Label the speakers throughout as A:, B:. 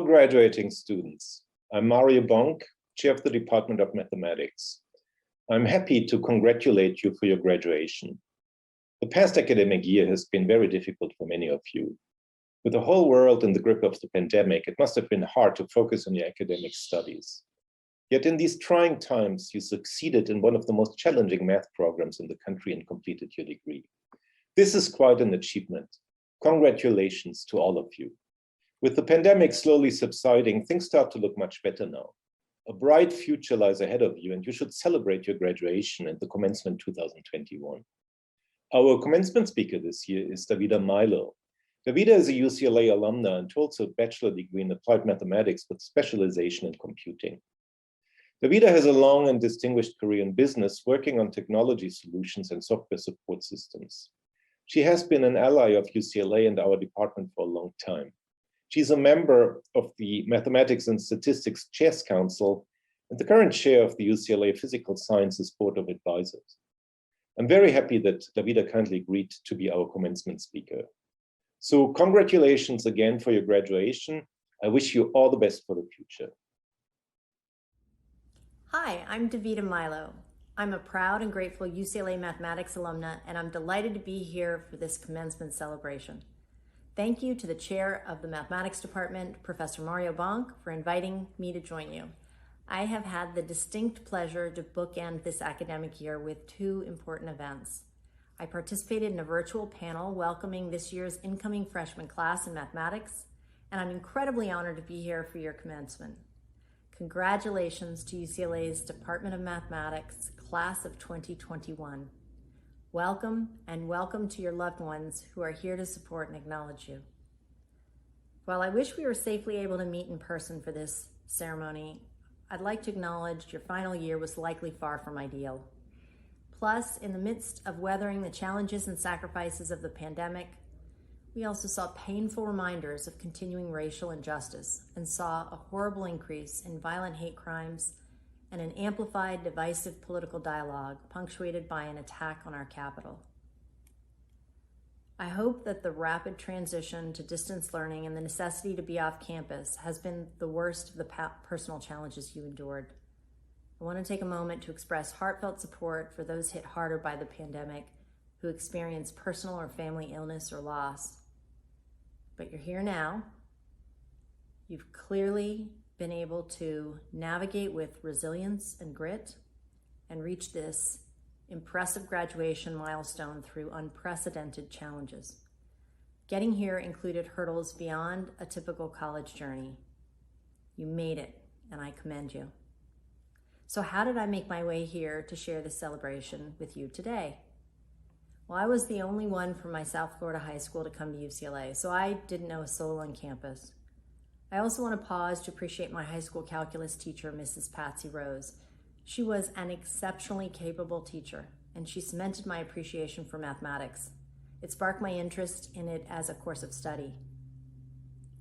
A: graduating students. I'm Mario Bonk, Chair of the Department of Mathematics. I'm happy to congratulate you for your graduation. The past academic year has been very difficult for many of you. With the whole world in the grip of the pandemic, it must have been hard to focus on your academic studies. Yet in these trying times, you succeeded in one of the most challenging math programs in the country and completed your degree. This is quite an achievement. Congratulations to all of you. With the pandemic slowly subsiding, things start to look much better now. A bright future lies ahead of you, and you should celebrate your graduation and the Commencement 2021. Our commencement speaker this year is Davida Milo. Davida is a UCLA alumna and holds a bachelor degree in applied mathematics with specialization in computing. Davida has a long and distinguished career in business, working on technology solutions and software support systems. She has been an ally of UCLA and our department for a long time. She's a member of the Mathematics and Statistics Chairs Council and the current chair of the UCLA Physical Sciences Board of Advisors. I'm very happy that Davida kindly agreed to be our commencement speaker. So congratulations again for your graduation. I wish you all the best for the future.
B: Hi, I'm Davida Milo. I'm a proud and grateful UCLA mathematics alumna, and I'm delighted to be here for this commencement celebration. Thank you to the chair of the mathematics department, Professor Mario Bonk, for inviting me to join you. I have had the distinct pleasure to bookend this academic year with two important events. I participated in a virtual panel welcoming this year's incoming freshman class in mathematics, and I'm incredibly honored to be here for your commencement. Congratulations to UCLA's Department of Mathematics, class of 2021. Welcome, and welcome to your loved ones who are here to support and acknowledge you. While I wish we were safely able to meet in person for this ceremony, I'd like to acknowledge your final year was likely far from ideal. Plus, in the midst of weathering the challenges and sacrifices of the pandemic, we also saw painful reminders of continuing racial injustice and saw a horrible increase in violent hate crimes and an amplified divisive political dialogue punctuated by an attack on our Capitol. I hope that the rapid transition to distance learning and the necessity to be off campus has been the worst of the personal challenges you endured. I want to take a moment to express heartfelt support for those hit harder by the pandemic who experienced personal or family illness or loss. But you're here now. You've clearly been able to navigate with resilience and grit and reach this impressive graduation milestone through unprecedented challenges. Getting here included hurdles beyond a typical college journey. You made it, and I commend you. So how did I make my way here to share this celebration with you today? Well, I was the only one from my South Florida high school to come to UCLA, so I didn't know a soul on campus. I also want to pause to appreciate my high school calculus teacher, Mrs. Patsy Rose. She was an exceptionally capable teacher, and she cemented my appreciation for mathematics. It sparked my interest in it as a course of study.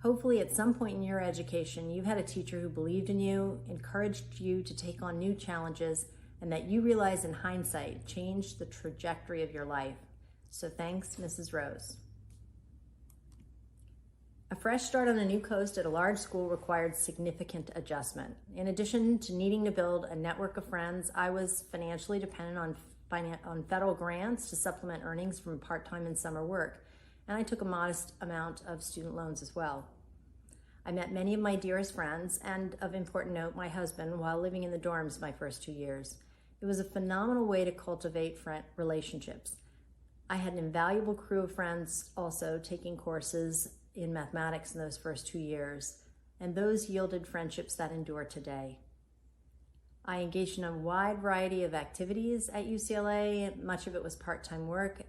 B: Hopefully, at some point in your education, you've had a teacher who believed in you, encouraged you to take on new challenges, and that you realize in hindsight changed the trajectory of your life. So thanks, Mrs. Rose. A fresh start on a new coast at a large school required significant adjustment. In addition to needing to build a network of friends, I was financially dependent on federal grants to supplement earnings from part-time and summer work, and I took a modest amount of student loans as well. I met many of my dearest friends, and of important note, my husband, while living in the dorms my first 2 years. It was a phenomenal way to cultivate relationships. I had an invaluable crew of friends also taking courses in mathematics in those first 2 years, and those yielded friendships that endure today. I engaged in a wide variety of activities at UCLA. Much of it was part-time work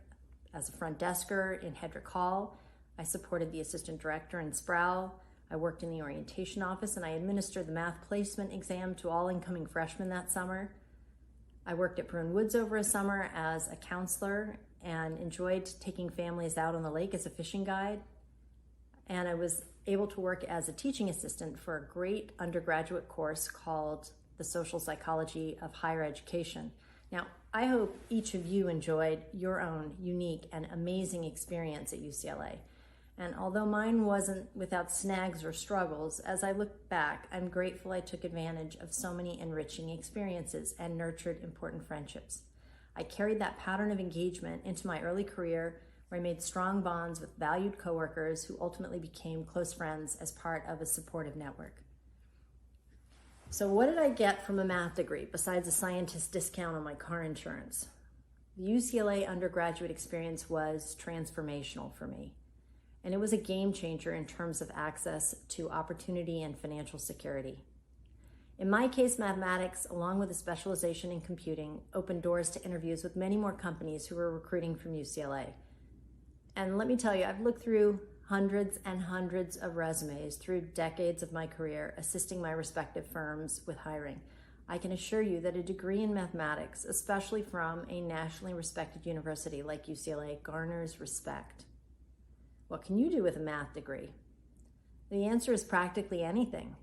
B: as a front desker in Hedrick Hall. I supported the assistant director in Sproul. I worked in the orientation office, and I administered the math placement exam to all incoming freshmen that summer. I worked at Bruin Woods over a summer as a counselor and enjoyed taking families out on the lake as a fishing guide. And I was able to work as a teaching assistant for a great undergraduate course called The Social Psychology of Higher Education. Now, I hope each of you enjoyed your own unique and amazing experience at UCLA. And although mine wasn't without snags or struggles, as I look back, I'm grateful I took advantage of so many enriching experiences and nurtured important friendships. I carried that pattern of engagement into my early career, where I made strong bonds with valued coworkers who ultimately became close friends as part of a supportive network. So what did I get from a math degree besides a scientist discount on my car insurance? The UCLA undergraduate experience was transformational for me, and it was a game changer in terms of access to opportunity and financial security. In my case, mathematics, along with a specialization in computing, opened doors to interviews with many more companies who were recruiting from UCLA. And let me tell you, I've looked through hundreds and hundreds of resumes through decades of my career, assisting my respective firms with hiring. I can assure you that a degree in mathematics, especially from a nationally respected university like UCLA, garners respect. What can you do with a math degree? The answer is practically anything.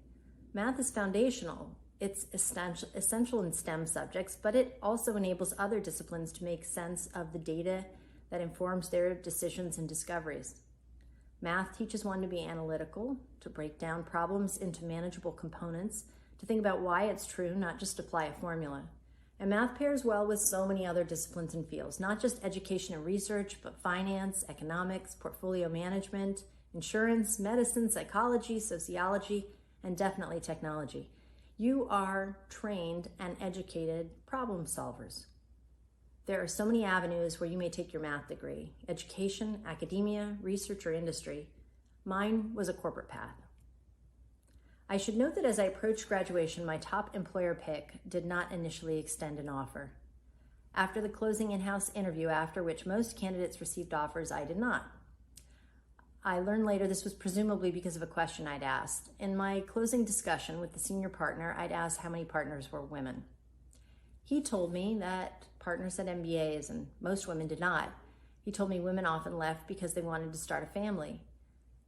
B: Math is foundational. It's essential in STEM subjects, but it also enables other disciplines to make sense of the data that informs their decisions and discoveries. Math teaches one to be analytical, to break down problems into manageable components, to think about why it's true, not just apply a formula. And math pairs well with so many other disciplines and fields, not just education and research, but finance, economics, portfolio management, insurance, medicine, psychology, sociology, and definitely technology. You are trained and educated problem solvers. There are so many avenues where you may take your math degree: education, academia, research, or industry. Mine was a corporate path. I should note that as I approached graduation, my top employer pick did not initially extend an offer. After the closing in-house interview, after which most candidates received offers, I did not. I learned later this was presumably because of a question I'd asked. In my closing discussion with the senior partner, I'd asked how many partners were women. He told me that partners had MBAs and most women did not. He told me women often left because they wanted to start a family.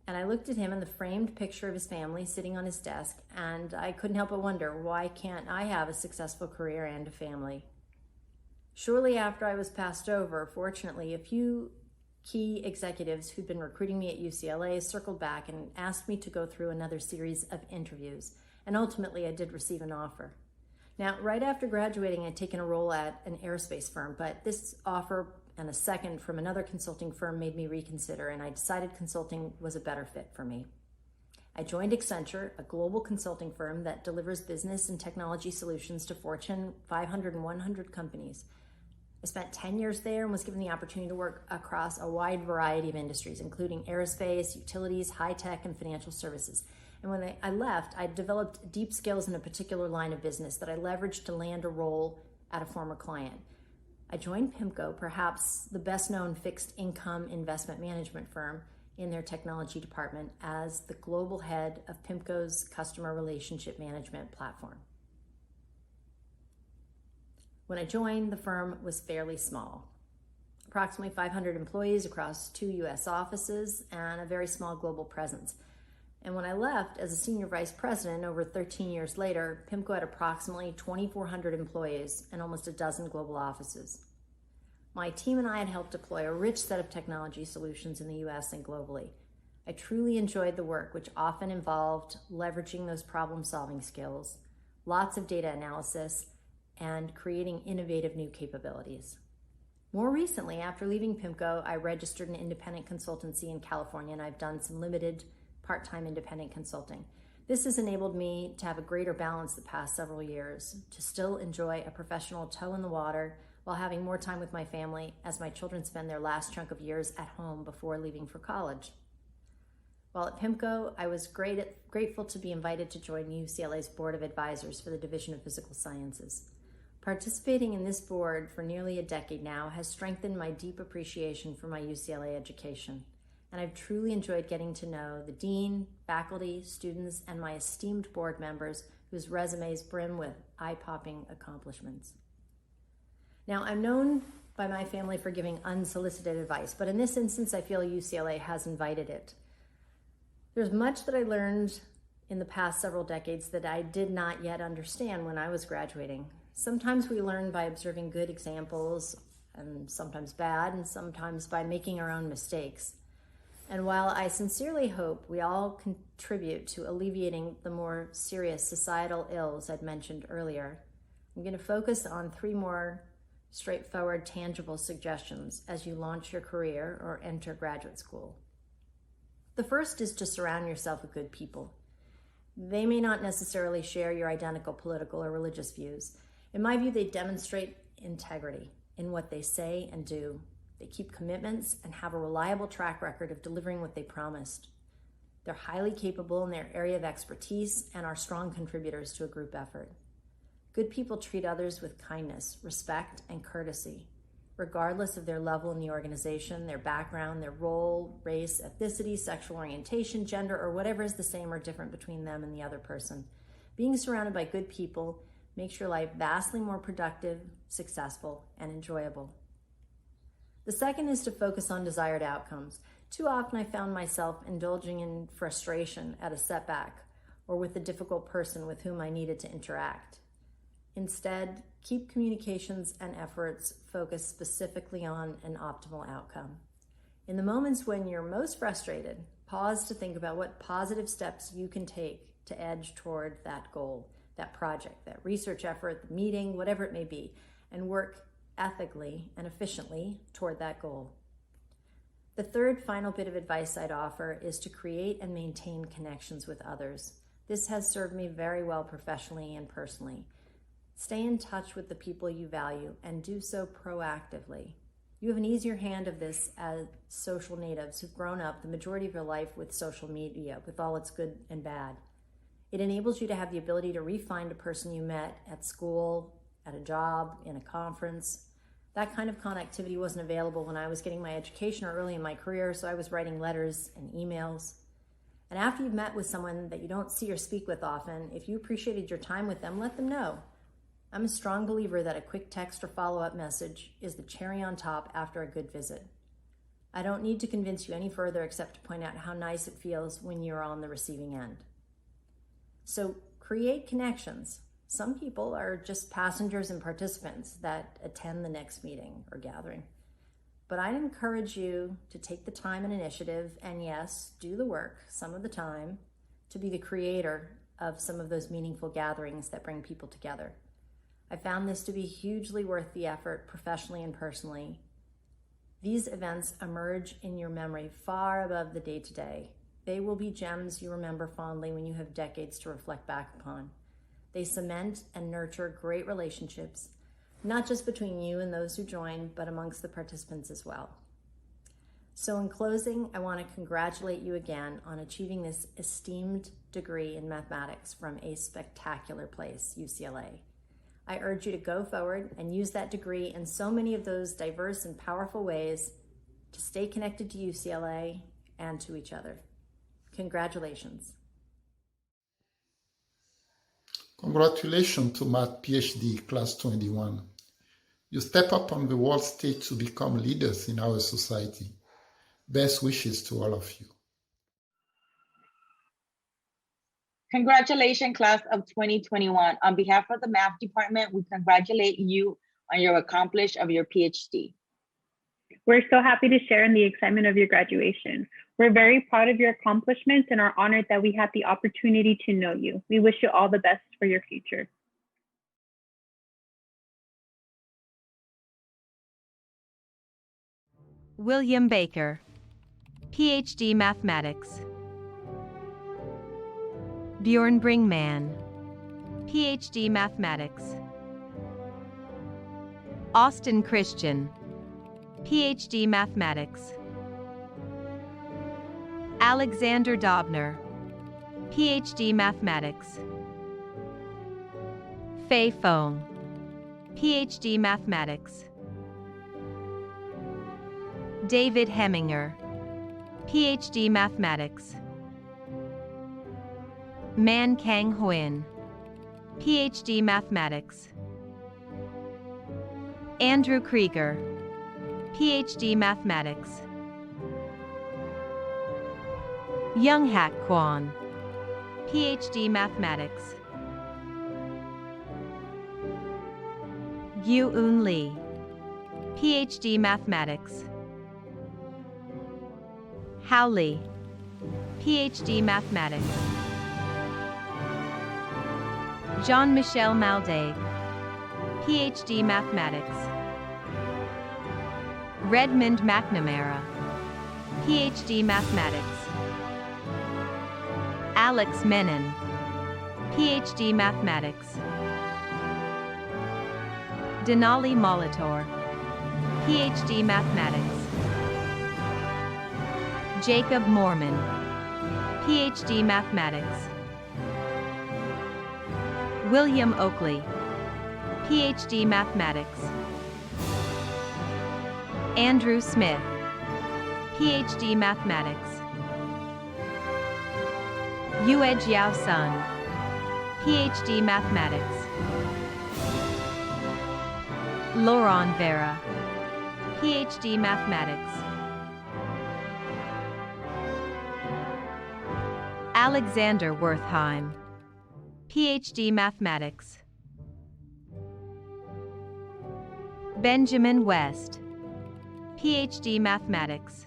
B: And I looked at him and the framed picture of his family sitting on his desk, and I couldn't help but wonder, why can't I have a successful career and a family? Shortly after I was passed over, fortunately, a few key executives who'd been recruiting me at UCLA circled back and asked me to go through another series of interviews. And ultimately, I did receive an offer. Now, right after graduating, I'd taken a role at an aerospace firm, but this offer and a second from another consulting firm made me reconsider, and I decided consulting was a better fit for me. I joined Accenture, a global consulting firm that delivers business and technology solutions to Fortune 500 and 100 companies. I spent 10 years there and was given the opportunity to work across a wide variety of industries, including aerospace, utilities, high tech, and financial services. And when I left, I developed deep skills in a particular line of business that I leveraged to land a role at a former client. I joined PIMCO, perhaps the best known fixed income investment management firm, in their technology department as the global head of PIMCO's customer relationship management platform. When I joined, the firm was fairly small, approximately 500 employees across 2 US offices and a very small global presence. And when I left as a senior vice president over 13 years later, PIMCO had approximately 2,400 employees and almost a dozen global offices. My team and I had helped deploy a rich set of technology solutions in the US and globally. I truly enjoyed the work, which often involved leveraging those problem-solving skills, lots of data analysis, and creating innovative new capabilities. More recently, after leaving PIMCO, I registered an independent consultancy in California, and I've done some limited part-time independent consulting. This has enabled me to have a greater balance the past several years, to still enjoy a professional toe in the water while having more time with my family as my children spend their last chunk of years at home before leaving for college. While at PIMCO, I was grateful to be invited to join UCLA's Board of Advisors for the Division of Physical Sciences. Participating in this board for nearly a decade now has strengthened my deep appreciation for my UCLA education, and I've truly enjoyed getting to know the dean, faculty, students, and my esteemed board members whose resumes brim with eye-popping accomplishments. Now, I'm known by my family for giving unsolicited advice, but in this instance, I feel UCLA has invited it. There's much that I learned in the past several decades that I did not yet understand when I was graduating. Sometimes we learn by observing good examples, and sometimes bad, and sometimes by making our own mistakes. And while I sincerely hope we all contribute to alleviating the more serious societal ills I'd mentioned earlier, I'm going to focus on 3 more straightforward, tangible suggestions as you launch your career or enter graduate school. The first is to surround yourself with good people. They may not necessarily share your identical political or religious views. In my view, they demonstrate integrity in what they say and do. They keep commitments and have a reliable track record of delivering what they promised. They're highly capable in their area of expertise and are strong contributors to a group effort. Good people treat others with kindness, respect, and courtesy, regardless of their level in the organization, their background, their role, race, ethnicity, sexual orientation, gender, or whatever is the same or different between them and the other person. Being surrounded by good people makes your life vastly more productive, successful, and enjoyable. The second is to focus on desired outcomes. Too often I found myself indulging in frustration at a setback or with a difficult person with whom I needed to interact. Instead, keep communications and efforts focused specifically on an optimal outcome. In the moments when you're most frustrated, pause to think about what positive steps you can take to edge toward that goal, that project, that research effort, the meeting, whatever it may be, and work ethically and efficiently toward that goal. The third final bit of advice I'd offer is to create and maintain connections with others. This has served me very well professionally and personally. Stay in touch with the people you value and do so proactively. You have an easier hand of this as social natives who've grown up the majority of your life with social media, with all its good and bad. It enables you to have the ability to re-find a person you met at school, at a job, in a conference. That kind of connectivity wasn't available when I was getting my education or early in my career, so I was writing letters and emails. And after you've met with someone that you don't see or speak with often, if you appreciated your time with them, let them know. I'm a strong believer that a quick text or follow-up message is the cherry on top after a good visit. I don't need to convince you any further except to point out how nice it feels when you're on the receiving end. So create connections. Some people are just passengers and participants that attend the next meeting or gathering. But I'd encourage you to take the time and initiative, and yes, do the work some of the time, to be the creator of some of those meaningful gatherings that bring people together. I found this to be hugely worth the effort professionally and personally. These events emerge in your memory far above the day-to-day. They will be gems you remember fondly when you have decades to reflect back upon. They cement and nurture great relationships, not just between you and those who join, but amongst the participants as well. So in closing, I want to congratulate you again on achieving this esteemed degree in mathematics from a spectacular place, UCLA. I urge you to go forward and use that degree in so many of those diverse and powerful ways to stay connected to UCLA and to each other. Congratulations.
C: Congratulations to Math PhD Class 21. You step up on the world stage to become leaders in our society. Best wishes to all of you.
D: Congratulations, class of 2021. On behalf of the math department, we congratulate you on your accomplishment of your PhD.
E: We're so happy to share in the excitement of your graduation. We're very proud of your accomplishments and are honored that we had the opportunity to know you. We wish you all the best for your future.
F: William Baker, PhD Mathematics. Bjorn Bringman, PhD Mathematics. Austin Christian, PhD Mathematics. Alexander Dobner, PhD Mathematics. Fei Fong, PhD Mathematics. David Heminger, PhD Mathematics. Man Kang Huyen, PhD Mathematics. Andrew Krieger, PhD Mathematics. Young Hak Kwon, PhD Mathematics. Gyu Un Lee, PhD Mathematics. Hao Li, PhD Mathematics. Jean-Michel Maldague, PhD Mathematics. Redmond McNamara, PhD Mathematics. Alex Menon, PhD Mathematics. Denali Molitor, PhD Mathematics. Jacob Mormon, PhD Mathematics. William Oakley, PhD Mathematics. Andrew Smith, PhD Mathematics. Yue Jiao Sun, PhD Mathematics. Laurent Vera, PhD Mathematics. Alexander Wertheim, PhD Mathematics. Benjamin West, PhD Mathematics.